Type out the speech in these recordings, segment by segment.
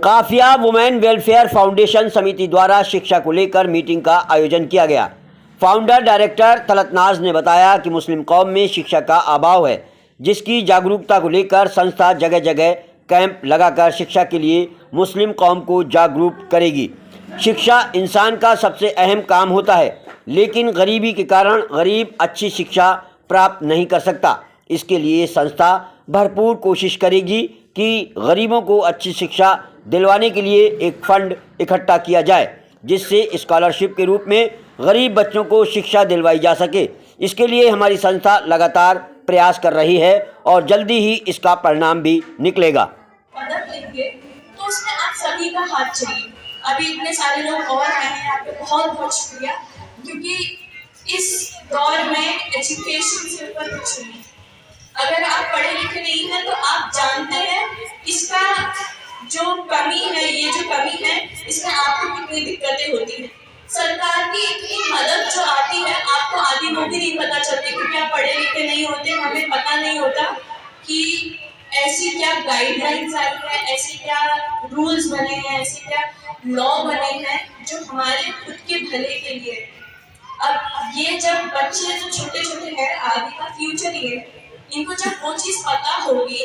काफिया women welfare foundation समिति द्वारा शिक्षा को लेकर मीटिंग का आयोजन किया गया। फाउंडर डायरेक्टर तलतनाज ने बताया कि मुस्लिम कौम में शिक्षा का अभाव है, जिसकी जागरूकता को लेकर संस्था जगह जगह कैंप लगाकर शिक्षा के लिए मुस्लिम कौम को जागरूक करेगी। शिक्षा इंसान का सबसे अहम काम होता है, लेकिन गरीबी के कारण गरीब अच्छी शिक्षा प्राप्त नहीं कर सकता। इसके लिए संस्था भरपूर कोशिश करेगी कि गरीबों को अच्छी शिक्षा दिलवाने के लिए एक फंड इकट्ठा किया जाए, जिससे स्कॉलरशिप के रूप में गरीब बच्चों को शिक्षा दिलवाई जा सके। इसके लिए हमारी संस्था लगातार प्रयास कर रही है और जल्दी ही इसका परिणाम भी निकलेगा। मदद लेंगे तो उसमें आप सभी का हाथ चाहिए। अभी इतने सारे लोग और आए हैं, आपको बहुत बहुत शुक्रिया, क्योंकि इस दौर में एजुकेशन से ऊपर कुछ नहीं। अगर आप पढ़े लिखे नहीं हैं तो आप जानते हैं इसका जो कमी है, ये जो कमी है, इसमें आपको कितनी दिक्कतें होती हैं। सरकार की इतनी मदद जो आती है, आपको आधी वो भी नहीं पता चलती, क्योंकि आप पढ़े लिखे नहीं होते। हमें पता नहीं होता कि ऐसी क्या गाइडलाइंस आई है, ऐसी क्या रूल्स बने हैं, ऐसे क्या लॉ बने हैं जो हमारे खुद के भले के लिए। अब ये जब बच्चे जो छोटे छोटे हैं, आगे का फ्यूचर ये, इनको जब वो चीज़ पता होगी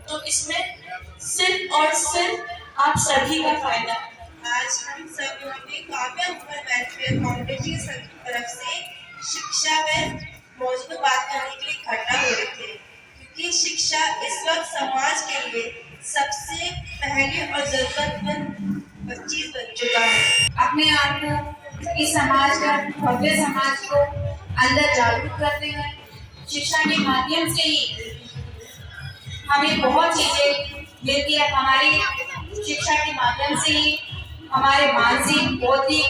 तो इसमें सिर्फ और सिर्फ आप सभी का फायदा। आज हम सब लोगों ने काव्या वुमेन वेलफेयर फाउंडेशन की तरफ से शिक्षा में मौजूद बात करने के लिए इकट्ठा हो रहे थे, क्योंकि शिक्षा इस वक्त समाज के लिए सबसे पहली और जरूरतमंद चीज बन चुका है। अपने आप को, इस समाज का, भव्य समाज को अंदर जागरूक करते हैं। शिक्षा के माध्यम से ही हमें बहुत चीजें मिलती है। हमारी शिक्षा के माध्यम से ही हमारे मानसिक, बौद्धिक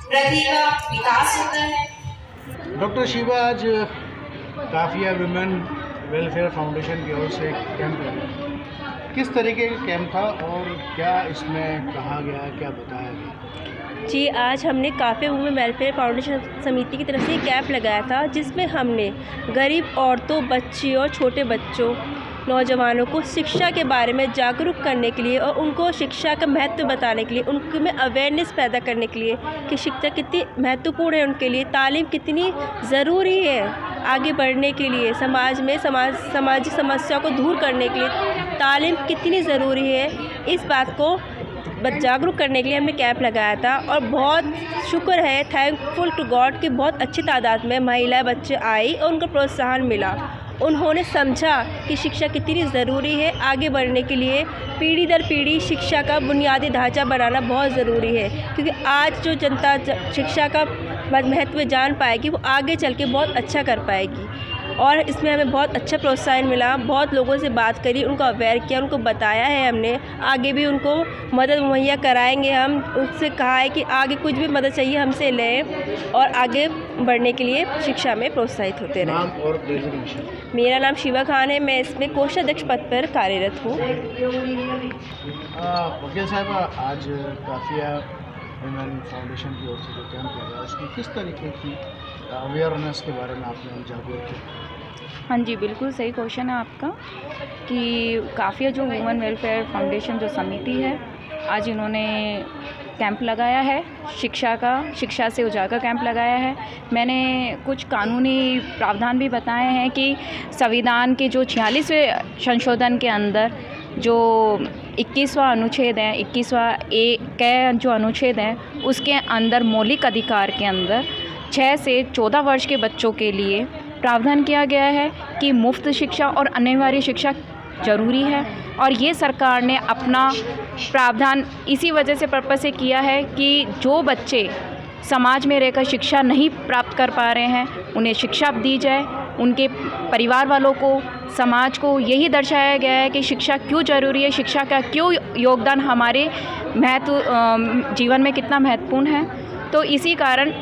वृद्धि का विकास होता है। डॉक्टर शिवा, आज काफिया वुमेन वेलफेयर फाउंडेशन की ओर से एक कैंप लगा, किस तरीके का कैंप था और क्या इसमें कहा गया, क्या बताया गया? जी, आज हमने काफिया वुमेन वेलफेयर फाउंडेशन समिति की तरफ से कैंप लगाया था, जिसमें हमने गरीब औरतों, बच्चियों और छोटे बच्चों, नौजवानों को शिक्षा के बारे में जागरूक करने के लिए और उनको शिक्षा का महत्व बताने के लिए, उनके में अवेयरनेस पैदा करने के लिए कि शिक्षा कितनी महत्वपूर्ण है उनके लिए, तालीम कितनी ज़रूरी है आगे बढ़ने के लिए, समाज में सामाजिक समस्याओं को दूर करने के लिए तालीम कितनी ज़रूरी है, इस बात को जागरूक करने के लिए हमने कैंप लगाया था। और बहुत शुक्र है, थैंकफुल टू गॉड कि बहुत अच्छी तादाद में महिलाएं, बच्चे आई और उनको प्रोत्साहन मिला। उन्होंने समझा कि शिक्षा कितनी ज़रूरी है आगे बढ़ने के लिए। पीढ़ी दर पीढ़ी शिक्षा का बुनियादी ढांचा बनाना बहुत ज़रूरी है, क्योंकि आज जो जनता शिक्षा का महत्व जान पाएगी, वो आगे चल के बहुत अच्छा कर पाएगी। और इसमें हमें बहुत अच्छा प्रोत्साहन मिला। बहुत लोगों से बात करी, उनको अवेयर किया, उनको बताया है हमने, आगे भी उनको मदद मुहैया कराएंगे। हम उससे कहा है कि आगे कुछ भी मदद चाहिए हमसे लें और आगे बढ़ने के लिए शिक्षा में प्रोत्साहित होते रहें। नाम और डेजिग्नेशन? मेरा नाम शिवा खान है, मैं इसमें कोषाध्यक्ष पद पर कार्यरत हूँ। वकील साहब, आज काफिया वुमेन फाउंडेशन की ओर से जो कैंप लगा, उसमें किस तरीके की अवेयरनेस के बारे में आपने जागरूक किया? हाँ जी, बिल्कुल सही क्वेश्चन है आपका कि काफिया जो वुमेन वेलफेयर फाउंडेशन जो समिति है, आज इन्होंने कैंप लगाया है शिक्षा से उजागर कैंप लगाया है। मैंने कुछ कानूनी प्रावधान भी बताए हैं कि संविधान के जो 46वें संशोधन के अंदर जो 21वां अनुच्छेद है, 21वां ए के जो अनुच्छेद हैं, उसके अंदर मौलिक अधिकार के अंदर 6 से 14 वर्ष के बच्चों के लिए प्रावधान किया गया है कि मुफ्त शिक्षा और अनिवार्य शिक्षा ज़रूरी है। और ये सरकार ने अपना प्रावधान इसी वजह से पर्पस से किया है कि जो बच्चे समाज में रहकर शिक्षा नहीं प्राप्त कर पा रहे हैं, उन्हें शिक्षा दी जाए। उनके परिवार वालों को, समाज को यही दर्शाया गया है कि शिक्षा क्यों ज़रूरी है, शिक्षा का क्यों योगदान हमारे जीवन में कितना महत्वपूर्ण है। तो इसी कारण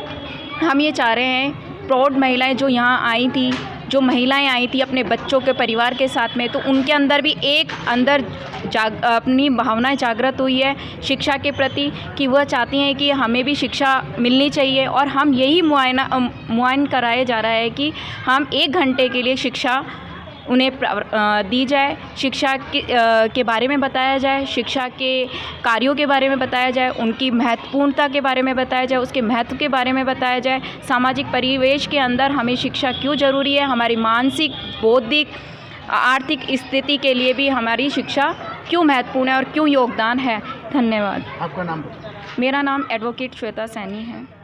हम ये चाह रहे हैं, प्रौढ़ महिलाएं जो यहाँ आई थी, जो महिलाएं आई थी अपने बच्चों के परिवार के साथ में, तो उनके अंदर भी एक अंदर अपनी भावनाएं जागृत हुई है शिक्षा के प्रति कि वह चाहती हैं कि हमें भी शिक्षा मिलनी चाहिए। और हम यही मुआयन कराया जा रहा है कि हम 1 घंटे के लिए शिक्षा उन्हें दी जाए, शिक्षा के बारे में बताया जाए, शिक्षा के कार्यों के बारे में बताया जाए, उनकी महत्वपूर्णता के बारे में बताया जाए, उसके महत्व के बारे में बताया जाए, सामाजिक परिवेश के अंदर हमें शिक्षा क्यों ज़रूरी है, हमारी मानसिक, बौद्धिक, आर्थिक स्थिति के लिए भी हमारी शिक्षा क्यों महत्वपूर्ण है और क्यों योगदान है। धन्यवाद। आपका नाम? मेरा नाम एडवोकेट श्वेता सैनी है।